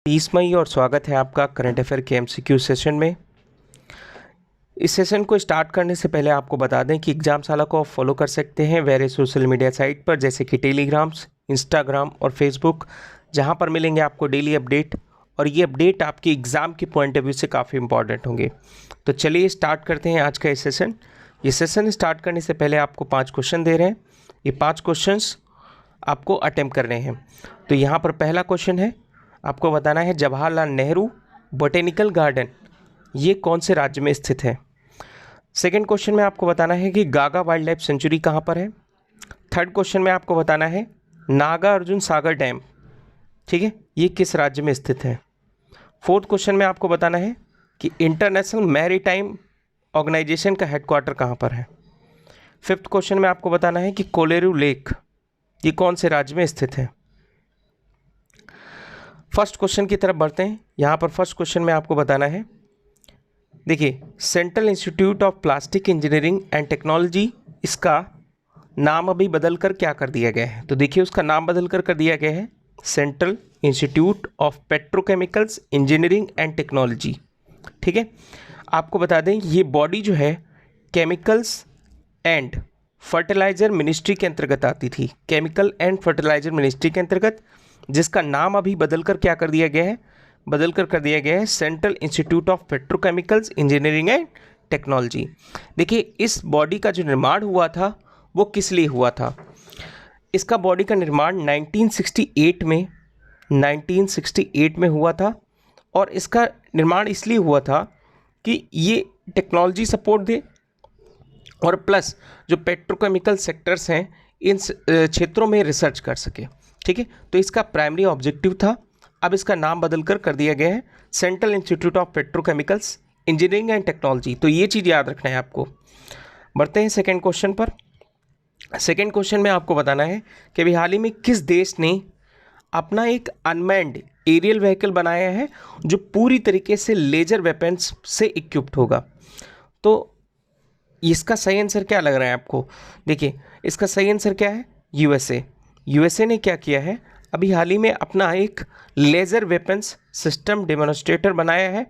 30 मई और स्वागत है आपका करंट अफेयर के एमसीक्यू सेशन में। इस सेशन को स्टार्ट करने से पहले आपको बता दें कि एग्जामशाला को आप फॉलो कर सकते हैं वेरियस सोशल मीडिया साइट पर, जैसे कि टेलीग्राम्स, इंस्टाग्राम और फेसबुक, जहां पर मिलेंगे आपको डेली अपडेट। और ये अपडेट आपकी एग्ज़ाम के पॉइंट ऑफ व्यू से काफ़ी इंपॉर्टेंट होंगे। तो चलिए स्टार्ट करते हैं आज का ये सेशन। ये सेशन स्टार्ट करने से पहले आपको 5 क्वेश्चन दे रहे हैं। ये 5 क्वेश्चंस आपको अटेम्प्ट करने हैं। तो यहाँ पर पहला क्वेश्चन है, आपको बताना है जवाहरलाल नेहरू बोटेनिकल गार्डन ये कौन से राज्य में स्थित है। सेकंड क्वेश्चन में आपको बताना है कि गागा वाइल्ड लाइफ सेंचुरी कहाँ पर है। थर्ड क्वेश्चन में आपको बताना है नागार्जुन सागर डैम, ठीक है, ये किस राज्य में स्थित है। फोर्थ क्वेश्चन में आपको बताना है कि इंटरनेशनल मैरीटाइम ऑर्गेनाइजेशन का हेडक्वार्टर कहाँ पर है। फिफ्थ क्वेश्चन में आपको बताना है कि कोलेरू लेक ये कौन से राज्य में स्थित है। फर्स्ट क्वेश्चन की तरफ बढ़ते हैं। यहाँ पर फर्स्ट क्वेश्चन में आपको बताना है, देखिए, central institute of plastic engineering and technology, इसका नाम अभी बदल कर क्या कर दिया गया है। तो देखिए, उसका नाम बदल कर दिया गया है central institute of petrochemicals engineering and technology, ठीक है। आपको बता दें ये बॉडी जो है केमिकल्स एंड फर्टिलाइजर मिनिस्ट्री के अंतर्गत आती थी, केमिकल एंड फर्टिलाइजर मिनिस्ट्री के अंतर्गत, जिसका नाम अभी बदलकर क्या कर दिया गया है, बदलकर कर दिया गया है central institute of petrochemicals engineering and technology. देखिए, इस बॉडी का जो निर्माण हुआ था वो किस लिए हुआ था। इसका बॉडी का निर्माण 1968 में हुआ था। और इसका निर्माण इसलिए हुआ था कि ये टेक्नोलॉजी सपोर्ट दे और प्लस जो पेट्रोकेमिकल सेक्टर्स हैं इन क्षेत्रों में रिसर्च कर सके, ठीक है। तो इसका प्राइमरी ऑब्जेक्टिव था। अब इसका नाम बदलकर कर दिया गया है central institute of petrochemicals engineering and technology. तो ये चीज़ याद रखना है आपको। बढ़ते हैं सेकंड क्वेश्चन पर। सेकंड क्वेश्चन में आपको बताना है कि अभी हाल ही में किस देश ने अपना एक अनमैन्ड एरियल व्हीकल बनाया है जो पूरी तरीके से लेजर वेपन्स से इक्विप्ड होगा। तो इसका सही आंसर क्या लग रहा है आपको। देखिए, इसका सही आंसर क्या है, यूएसए ने क्या किया है, अभी हाल ही में अपना एक लेज़र वेपन्स सिस्टम डेमोन्स्ट्रेटर बनाया है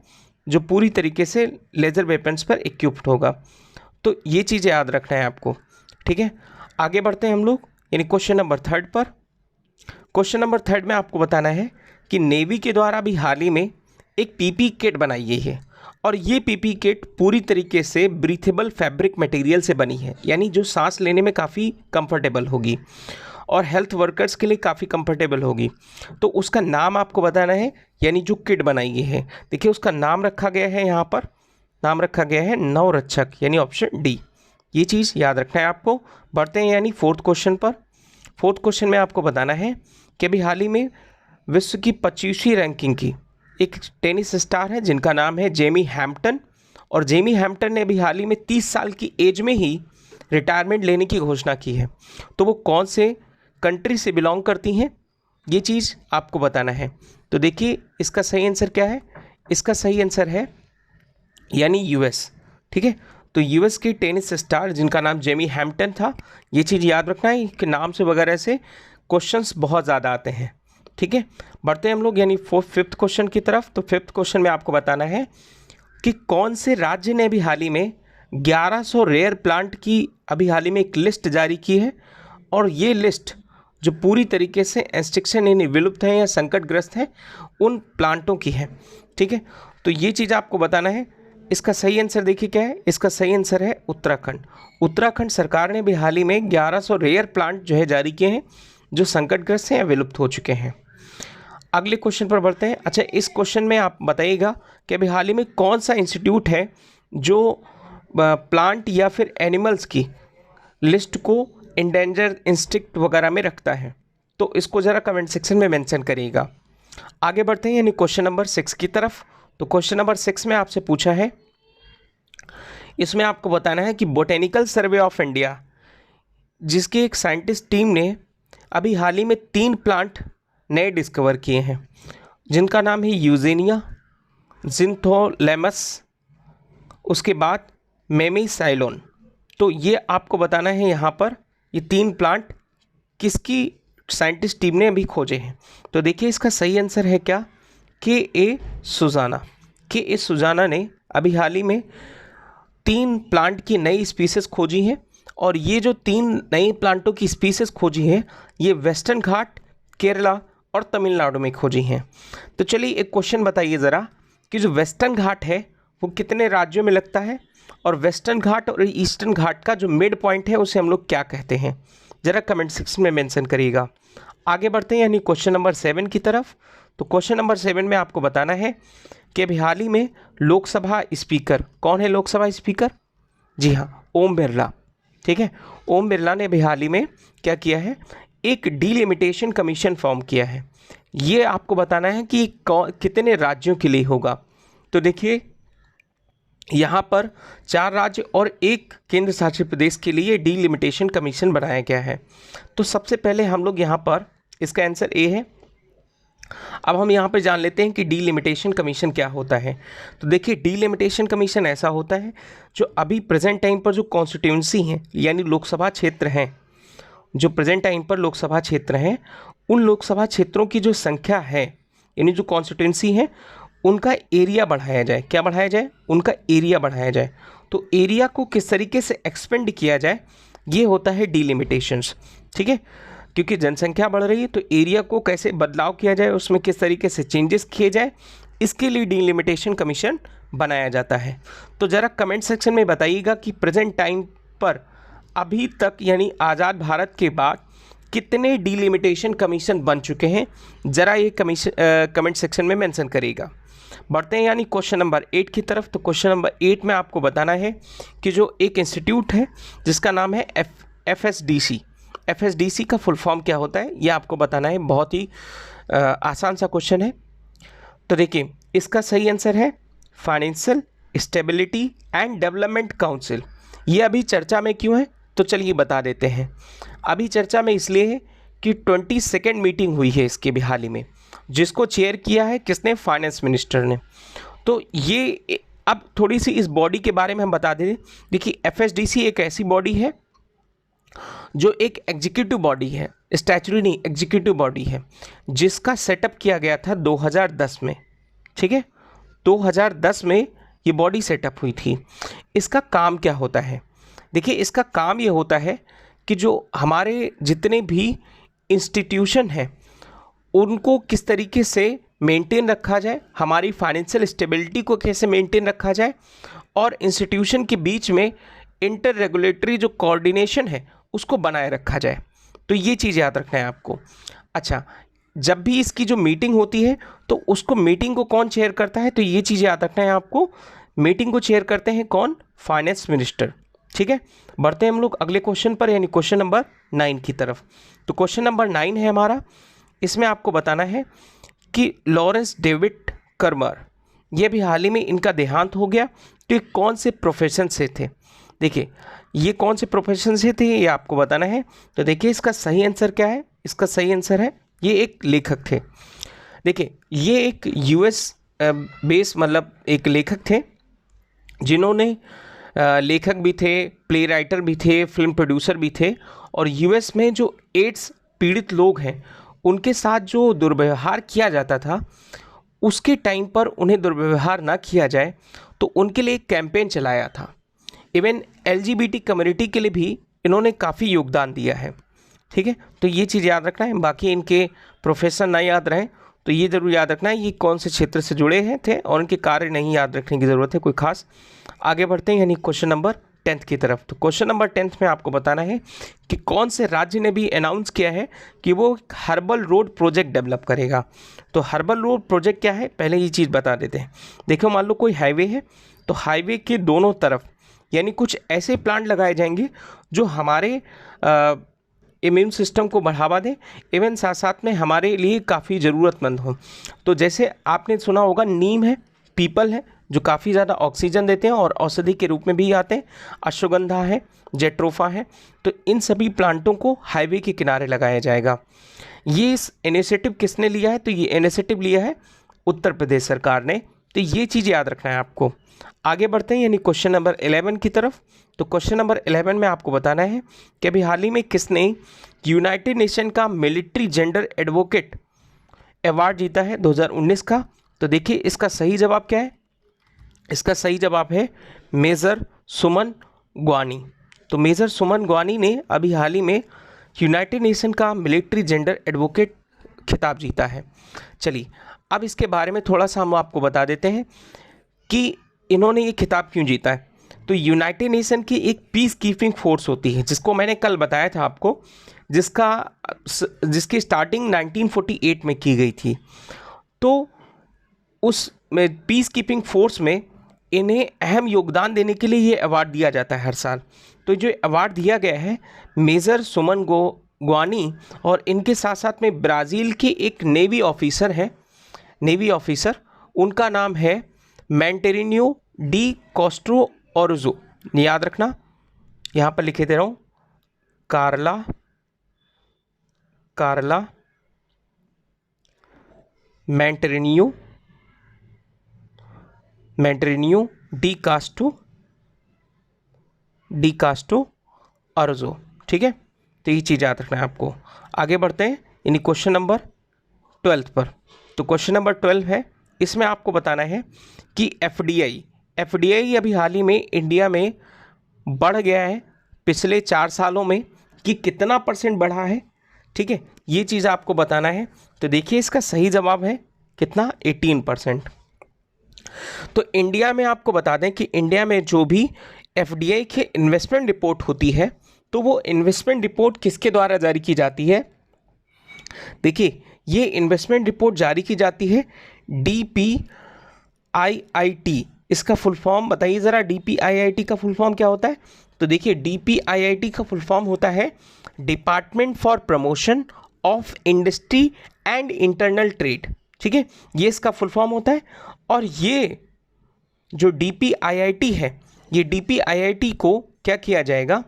जो पूरी तरीके से लेज़र वेपन्स पर इक्विप्ड होगा। तो ये चीज़ें याद रखना है आपको, ठीक है। आगे बढ़ते हैं हम लोग यानी क्वेश्चन नंबर थर्ड पर। क्वेश्चन नंबर थर्ड में आपको बताना है कि नेवी के द्वारा अभी हाल ही में एक पीपी किट बनाई गई है और ये पीपी किट पूरी तरीके से ब्रीथेबल फैब्रिक मटेरियल से बनी है, यानी जो सांस लेने में काफ़ी कंफर्टेबल होगी और हेल्थ वर्कर्स के लिए काफ़ी कंफर्टेबल होगी। तो उसका नाम आपको बताना है, यानी जो किट बनाई गई है। देखिए, उसका नाम रखा गया है, यहाँ पर नाम रखा गया है नवरक्षक, यानी ऑप्शन डी। ये चीज़ याद रखना है आपको। बढ़ते हैं यानी फोर्थ क्वेश्चन पर। फोर्थ क्वेश्चन में आपको बताना है कि अभी हाल ही में विश्व की 25वीं रैंकिंग की एक टेनिस स्टार है जिनका नाम है जेमी हैम्पटन। और जेमी हैम्पटन ने अभी हाल ही में 30 साल की एज में ही रिटायरमेंट लेने की घोषणा की है। तो वो कौन से कंट्री से बिलोंग करती हैं, ये चीज़ आपको बताना है। तो देखिए, इसका सही आंसर क्या है, इसका सही आंसर है यानी यूएस, ठीक है। तो यूएस की टेनिस स्टार जिनका नाम जेमी हैम्पटन था, ये चीज़ याद रखना है कि नाम से वगैरह से क्वेश्चंस बहुत ज़्यादा आते हैं, ठीक है। बढ़ते हैं हम लोग यानी फिफ्थ क्वेश्चन की तरफ। तो फिफ्थ क्वेश्चन में आपको बताना है कि कौन से राज्य ने अभी हाल ही में 1100 रेयर प्लांट की अभी हाल ही में एक लिस्ट जारी की है और ये लिस्ट जो पूरी तरीके से एक्सटिंक्शन यानी विलुप्त हैं या संकटग्रस्त हैं उन प्लांटों की है, ठीक है। तो ये चीज़ आपको बताना है। इसका सही आंसर देखिए क्या है, इसका सही आंसर है उत्तराखंड। उत्तराखंड सरकार ने भी हाल ही में 1100 रेयर प्लांट जो है जारी किए हैं जो संकटग्रस्त हैं या विलुप्त हो चुके हैं। अगले क्वेश्चन पर बढ़ते हैं। अच्छा, इस क्वेश्चन में आप बताइएगा कि अभी हाल ही में कौन सा इंस्टीट्यूट है जो प्लांट या फिर एनिमल्स की लिस्ट को इंडेंजर इंस्टिक्ट वगैरह में रखता है। तो इसको ज़रा कमेंट सेक्शन में मेंशन करिएगा। आगे बढ़ते हैं यानी क्वेश्चन नंबर 6 की तरफ। तो क्वेश्चन नंबर 6 में आपसे पूछा है, इसमें आपको बताना है कि बोटेनिकल सर्वे ऑफ इंडिया जिसकी एक साइंटिस्ट टीम ने अभी हाल ही में 3 प्लांट नए डिस्कवर किए हैं जिनका नाम है यूजेनिया, जिंथोलेमस, उसके बाद मेमीसाइलोन। तो ये आपको बताना है यहाँ पर ये 3 प्लांट किसकी साइंटिस्ट टीम ने अभी खोजे हैं। तो देखिए, इसका सही आंसर है क्या, के ए सुजाना ने अभी हाल ही में 3 प्लांट की नई स्पीसीज खोजी हैं, और ये जो 3 नई प्लांटों की स्पीसीज खोजी हैं ये वेस्टर्न घाट, केरला और तमिलनाडु में खोजी हैं। तो चलिए एक क्वेश्चन बताइए ज़रा कि जो वेस्टर्न घाट है वो कितने राज्यों में लगता है, और वेस्टर्न घाट और ईस्टर्न घाट का जो मिड पॉइंट है उसे हम लोग क्या कहते हैं, ज़रा कमेंट सेक्शन में मेंशन करिएगा। आगे बढ़ते हैं यानी क्वेश्चन नंबर 7 की तरफ। तो क्वेश्चन नंबर 7 में आपको बताना है कि अभी हाल ही में लोकसभा स्पीकर कौन है? लोकसभा स्पीकर, जी हाँ, ओम बिरला। ठीक है, ओम बिरला ने अभी हाल ही में क्या किया है, एक डीलिमिटेशन कमीशन फॉर्म किया है। ये आपको बताना है कि कितने राज्यों के लिए होगा। तो देखिए यहाँ पर 4 राज्य और 1 केंद्र शासित प्रदेश के लिए डीलिमिटेशन कमीशन बनाया गया है। तो सबसे पहले हम लोग यहाँ पर, इसका आंसर ए है। अब हम यहाँ पर जान लेते हैं कि डीलिमिटेशन कमीशन क्या होता है। तो देखिए डीलिमिटेशन कमीशन ऐसा होता है जो अभी प्रेजेंट टाइम पर जो कॉन्स्टिट्यूंसी हैं यानी लोकसभा क्षेत्र हैं, जो प्रेजेंट टाइम पर लोकसभा क्षेत्र हैं, उन लोकसभा क्षेत्रों की जो संख्या है यानी जो कॉन्स्टिट्यूंसी है उनका एरिया बढ़ाया जाए। क्या बढ़ाया जाए? उनका एरिया बढ़ाया जाए। तो एरिया को किस तरीके से एक्सपेंड किया जाए, ये होता है डीलिमिटेशंस। ठीक है, क्योंकि जनसंख्या बढ़ रही है तो एरिया को कैसे बदलाव किया जाए, उसमें किस तरीके से चेंजेस किए जाए, इसके लिए डीलिमिटेशन कमीशन बनाया जाता है। तो ज़रा कमेंट सेक्शन में बताइएगा कि प्रेजेंट टाइम पर अभी तक यानी आज़ाद भारत के बाद कितने डीलिमिटेशन कमीशन बन चुके हैं, ज़रा ये कमेंट सेक्शन में मेंशन करिएगा। बढ़ते हैं यानी क्वेश्चन नंबर 8 की तरफ। तो क्वेश्चन नंबर 8 में आपको बताना है कि जो एक इंस्टीट्यूट है जिसका नाम है एफएसडीसी का फुल फॉर्म क्या होता है, ये आपको बताना है। बहुत ही आसान सा क्वेश्चन है। तो देखिए इसका सही आंसर है financial stability and development council. ये अभी चर्चा में क्यों है, तो चलिए बता देते हैं। अभी चर्चा में इसलिए है कि 22nd मीटिंग हुई है इसके भी हाल ही में, जिसको चेयर किया है किसने? फाइनेंस मिनिस्टर ने। तो ये अब थोड़ी सी इस बॉडी के बारे में हम बता दें। देखिए एफएसडीसी एक ऐसी बॉडी है जो एक एग्जीक्यूटिव बॉडी है, स्टैच्यूटरी नहीं, एग्जीक्यूटिव बॉडी है, जिसका सेटअप किया गया था 2010 में। ठीक है, 2010 में ये बॉडी सेटअप हुई थी। इसका काम क्या होता है? देखिए इसका काम ये होता है कि जो हमारे जितने भी इंस्टीट्यूशन हैं उनको किस तरीके से मेंटेन रखा जाए, हमारी फाइनेंशियल स्टेबिलिटी को कैसे मेंटेन रखा जाए, और इंस्टीट्यूशन के बीच में इंटर रेगुलेटरी जो कोऑर्डिनेशन है उसको बनाए रखा जाए। तो ये चीज़ याद रखना है आपको। अच्छा, जब भी इसकी जो मीटिंग होती है तो उसको मीटिंग को कौन चेयर करता है, तो ये चीज़ याद रखना है आपको। मीटिंग को चेयर करते हैं कौन? Finance minister. ठीक है, बढ़ते हैं हम लोग अगले क्वेश्चन पर यानी क्वेश्चन नंबर 9 की तरफ। तो क्वेश्चन नंबर 9 है हमारा। इसमें आपको बताना है कि लॉरेंस डेविड कर्मर, ये भी हाल ही में इनका देहांत हो गया। तो ये कौन से प्रोफेशन से थे? देखिए ये कौन से प्रोफेशन से थे ये आपको बताना है। तो देखिए इसका सही आंसर क्या है? इसका सही आंसर है ये एक लेखक थे। देखिए ये एक यूएस बेस मतलब एक लेखक थे, जिन्होंने लेखक भी थे, प्ले राइटर भी थे, फिल्म प्रोड्यूसर भी थे, और यूएस में जो एड्स पीड़ित लोग हैं उनके साथ जो दुर्व्यवहार किया जाता था उसके टाइम पर उन्हें दुर्व्यवहार ना किया जाए तो उनके लिए एक कैंपेन चलाया था। इवन एलजीबीटी कम्युनिटी के लिए भी इन्होंने काफ़ी योगदान दिया है। ठीक है, तो ये चीज़ याद रखना है। बाकी इनके प्रोफेशन ना याद रहें तो ये ज़रूर याद रखना है ये कौन से क्षेत्र से जुड़े हैं थे, और इनके कार्य नहीं याद रखने की ज़रूरत है कोई खास। आगे बढ़ते हैं यानी क्वेश्चन नंबर 10 की तरफ। तो क्वेश्चन नंबर 10 में आपको बताना है कि कौन से राज्य ने भी अनाउंस किया है कि वो हर्बल रोड प्रोजेक्ट डेवलप करेगा। तो हर्बल रोड प्रोजेक्ट क्या है, पहले ये चीज़ बता देते हैं। देखो मान लो कोई हाईवे है, तो हाईवे के दोनों तरफ यानी कुछ ऐसे प्लांट लगाए जाएंगे जो हमारे इम्यून सिस्टम को बढ़ावा दें, इवन साथ साथ में हमारे लिए काफ़ी ज़रूरतमंद हो। तो जैसे आपने सुना होगा नीम है, पीपल है, जो काफ़ी ज़्यादा ऑक्सीजन देते हैं और औषधि के रूप में भी आते हैं, अश्वगंधा है, जेट्रोफा है। तो इन सभी प्लांटों को हाईवे के किनारे लगाया जाएगा। ये इस इनिशिएटिव किसने लिया है, तो ये इनिशिएटिव लिया है उत्तर प्रदेश सरकार ने। तो ये चीज़ याद रखना है आपको। आगे बढ़ते हैं यानी क्वेश्चन नंबर 11 की तरफ। तो क्वेश्चन नंबर 11 में आपको बताना है कि अभी हाल ही में किसने यूनाइटेड नेशन का मिलिट्री जेंडर एडवोकेट अवार्ड जीता है 2019 का। तो देखिए इसका सही जवाब क्या है, इसका सही जवाब है मेजर सुमन गवानी। तो मेजर सुमन गवानी ने अभी हाल ही में यूनाइटेड नेशन का मिलिट्री जेंडर एडवोकेट खिताब जीता है। चलिए अब इसके बारे में थोड़ा सा हम आपको बता देते हैं कि इन्होंने ये खिताब क्यों जीता है। तो यूनाइटेड नेशन की एक पीस कीपिंग फोर्स होती है, जिसको मैंने कल बताया था आपको, जिसकी स्टार्टिंग 1948 में की गई थी। तो उस पीस कीपिंग फोर्स में इन्हें अहम योगदान देने के लिए ये अवार्ड दिया जाता है हर साल। तो जो अवार्ड दिया गया है मेजर सुमन गवानी, और इनके साथ साथ में ब्राज़ील के एक नेवी ऑफिसर हैं, नेवी ऑफिसर, उनका नाम है मैंटेरिनियो डी कॉस्ट्रो ओर्जो। याद रखना, यहाँ पर लिखे दे रहा हूँ, कार्ला मैंटेरिनियो डी कास्टो ओर्जो। ठीक है, तो ये चीज़ याद रखना है आपको। आगे बढ़ते हैं यानी क्वेश्चन नंबर 12 पर। तो क्वेश्चन नंबर 12 है, इसमें आपको बताना है कि एफडीआई अभी हाल ही में इंडिया में बढ़ गया है पिछले 4 सालों में कि कितना % बढ़ा है। ठीक है, ये चीज़ आपको बताना है। तो देखिए इसका सही जवाब है कितना, 18%। तो इंडिया में आपको बता दें कि इंडिया में जो भी एफडीआई की इन्वेस्टमेंट रिपोर्ट होती है, तो वो इन्वेस्टमेंट रिपोर्ट किसके द्वारा जारी की जाती है। देखिए ये इन्वेस्टमेंट रिपोर्ट जारी की जाती है DPIIT। इसका फुल फॉर्म बताइए ज़रा, DPIIT का फुल फॉर्म क्या होता है। तो देखिए DPIIT का फुल फॉर्म होता है department for promotion of industry and internal trade. ठीक है, ये इसका फुल फॉर्म होता है। और ये जो DPIIT है, ये DPIIT को क्या किया जाएगा,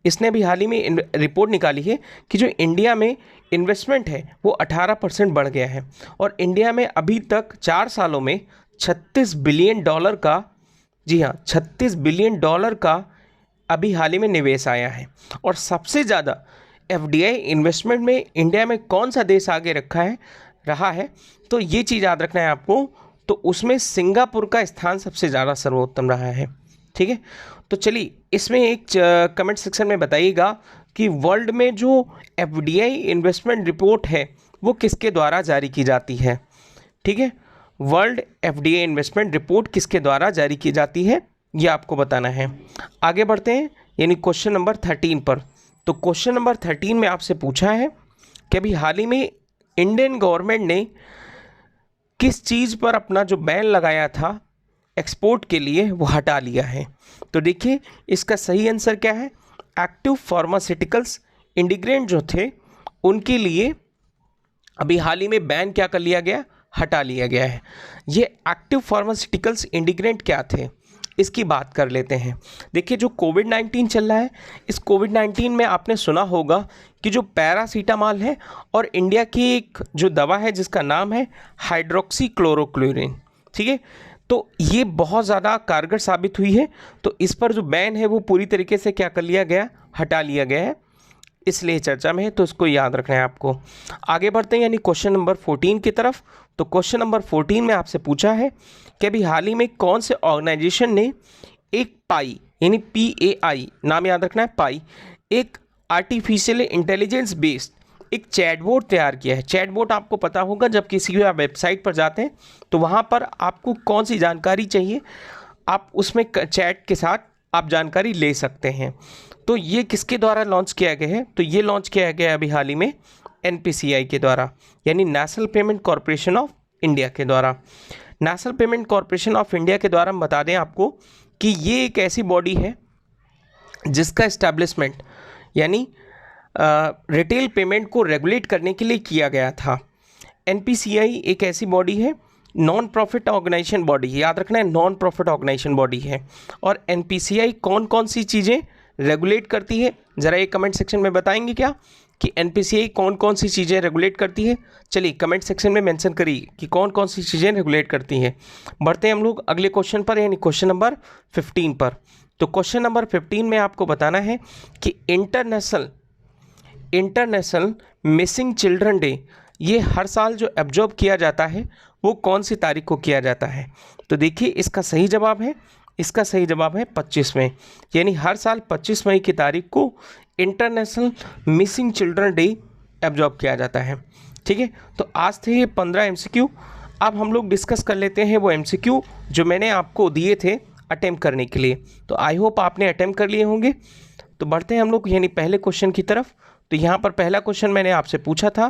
इसने भी हाल ही में रिपोर्ट निकाली है कि जो इंडिया में इन्वेस्टमेंट है वो 18% बढ़ गया है, और इंडिया में अभी तक 4 सालों में $36 बिलियन का, जी हाँ, $36 बिलियन का अभी हाल ही में निवेश आया है। और सबसे ज़्यादा एफडीआई इन्वेस्टमेंट में इंडिया में कौन सा देश आगे रहा है, तो ये चीज़ याद रखना है आपको। तो उसमें सिंगापुर का स्थान सबसे ज़्यादा सर्वोत्तम रहा है। ठीक है, तो चलिए इसमें एक कमेंट सेक्शन में बताइएगा कि वर्ल्ड में जो एफडीआई इन्वेस्टमेंट रिपोर्ट है वो किसके द्वारा जारी की जाती है। ठीक है, वर्ल्ड एफडीआई इन्वेस्टमेंट रिपोर्ट किसके द्वारा जारी की जाती है, ये आपको बताना है। आगे बढ़ते हैं यानी क्वेश्चन नंबर 13 पर। तो क्वेश्चन नंबर 13 में आपसे पूछा है कि अभी हाल ही में इंडियन गवर्नमेंट ने किस चीज़ पर अपना जो बैन लगाया था एक्सपोर्ट के लिए वो हटा लिया है। तो देखिए इसका सही आंसर क्या है, एक्टिव फार्मास्यूटिकल्स इंडिग्रेंट जो थे उनके लिए अभी हाल ही में बैन क्या कर लिया गया, हटा लिया गया है। ये एक्टिव फार्मास्यूटिकल्स इंडिग्रेंट क्या थे इसकी बात कर लेते हैं। देखिए जो कोविड-19 चल रहा है, इस कोविड-19 में आपने सुना होगा कि जो पैरासीटामॉल है और इंडिया की एक जो दवा है जिसका नाम है हाइड्रोक्सीक्लोरोक्विन। ठीक है, तो ये बहुत ज़्यादा कारगर साबित हुई है। तो इस पर जो बैन है वो पूरी तरीके से क्या कर लिया गया, हटा लिया गया है, इसलिए चर्चा में है, तो इसको याद रखना है आपको। आगे बढ़ते हैं यानी क्वेश्चन नंबर 14 की तरफ। तो क्वेश्चन नंबर 14 में आपसे पूछा है कि अभी हाल ही में कौन से ऑर्गेनाइजेशन ने एक पाई यानी PAI नाम याद रखना है, पाई, एक आर्टिफिशियल इंटेलिजेंस बेस्ड एक चैटबोट तैयार किया है। चैटबोट आपको पता होगा, जब किसी भी आप वेबसाइट पर जाते हैं तो वहाँ पर आपको कौन सी जानकारी चाहिए आप उसमें चैट के साथ आप जानकारी ले सकते हैं। तो ये किसके द्वारा लॉन्च किया गया है, तो ये लॉन्च किया गया है अभी हाल ही में NPCI के द्वारा यानी national payment corporation of India के द्वारा। National payment corporation of India के द्वारा हम बता दें आपको कि ये एक ऐसी बॉडी है जिसका इस्टेब्लिशमेंट यानी रिटेल पेमेंट को रेगुलेट करने के लिए किया गया था। NPCI एक ऐसी बॉडी है, नॉन प्रॉफिट ऑर्गेनाइजेशन बॉडी, याद रखना है नॉन प्रॉफिट ऑर्गेनाइजेशन बॉडी है। और NPCI कौन कौन सी चीज़ें रेगुलेट करती है, ज़रा ये कमेंट सेक्शन में बताएंगे क्या कि NPCI कौन कौन सी चीज़ें रेगुलेट करती है। चलिए कमेंट सेक्शन में मेंशन करिए कि कौन कौन सी चीज़ें रेगुलेट करती हैं। बढ़ते हैं हम लोग अगले क्वेश्चन पर यानी क्वेश्चन नंबर 15 पर। तो क्वेश्चन नंबर 15 में आपको बताना है कि इंटरनेशनल मिसिंग चिल्ड्रन डे ये हर साल जो ऑब्जर्व किया जाता है वो कौन सी तारीख को किया जाता है? तो देखिए इसका सही जवाब है 25 मई, यानी हर साल 25 मई की तारीख को international missing children day observe किया जाता है। ठीक है, तो आज थे ये 15 MCQ। अब हम लोग डिस्कस कर लेते हैं वो MCQ जो मैंने आपको दिए थे अटेम्प्ट करने के लिए। तो आई होप आपने अटेम्प्ट कर लिए होंगे। तो बढ़ते हैं हम लोग यानी पहले क्वेश्चन की तरफ। तो यहाँ पर पहला क्वेश्चन मैंने आपसे पूछा था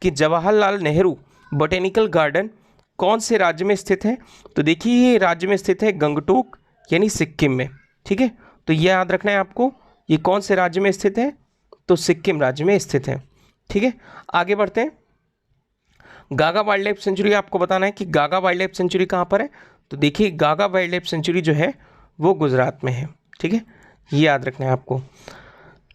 कि जवाहरलाल नेहरू बोटेनिकल गार्डन कौन से राज्य में स्थित है? तो देखिए ये राज्य में स्थित है गंगटोक यानी सिक्किम में। ठीक है, तो ये याद रखना है आपको, ये कौन से राज्य में स्थित है? तो सिक्किम राज्य में स्थित है। ठीक है, आगे बढ़ते हैं। गागा वाइल्ड लाइफ सेंचुरी आपको बताना है कि गागा वाइल्ड लाइफ सेंचुरी कहाँ पर है। तो देखिए गागा वाइल्ड लाइफ सेंचुरी जो है वो गुजरात में है। ठीक है, ये याद रखना है आपको।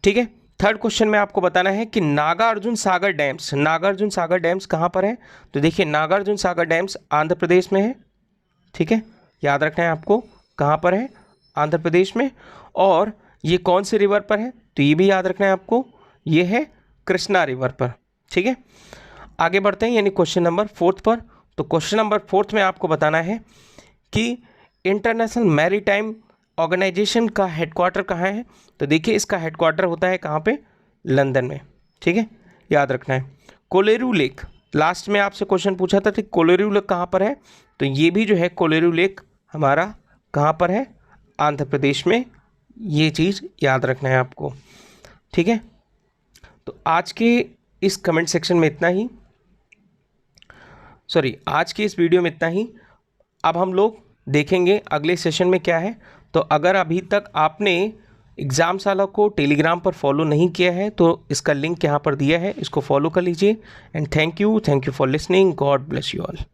ठीक है, थर्ड क्वेश्चन में आपको बताना है कि नागार्जुन सागर डैम्स कहाँ पर है? तो देखिए नागार्जुन सागर डैम्स आंध्र प्रदेश में है। ठीक है, याद रखना है आपको कहाँ पर है? आंध्र प्रदेश में। और ये कौन से रिवर पर है? तो ये भी याद रखना है आपको, ये है कृष्णा रिवर पर। ठीक है, आगे बढ़ते हैं यानी क्वेश्चन नंबर 4 पर। तो क्वेश्चन नंबर 4 में आपको बताना है कि इंटरनेशनल मैरीटाइम ऑर्गेनाइजेशन का हेडक्वार्टर कहाँ है? तो देखिए इसका हेडक्वार्टर होता है कहाँ पे? लंदन में। ठीक है, याद रखना है। कोलेरू लेक, लास्ट में आपसे क्वेश्चन पूछा था कि कोलेरू लेक कहाँ पर है? तो ये भी जो है कोलेरू लेक हमारा कहाँ पर है? आंध्र प्रदेश में। ये चीज़ याद रखना है आपको। ठीक है, तो आज के इस कमेंट सेक्शन में इतना ही, आज की इस वीडियो में इतना ही। अब हम लोग देखेंगे अगले सेशन में क्या है। तो अगर अभी तक आपने एग्ज़ामशाला को टेलीग्राम पर फॉलो नहीं किया है तो इसका लिंक यहाँ पर दिया है, इसको फॉलो कर लीजिए। And thank you for listening. God bless you all.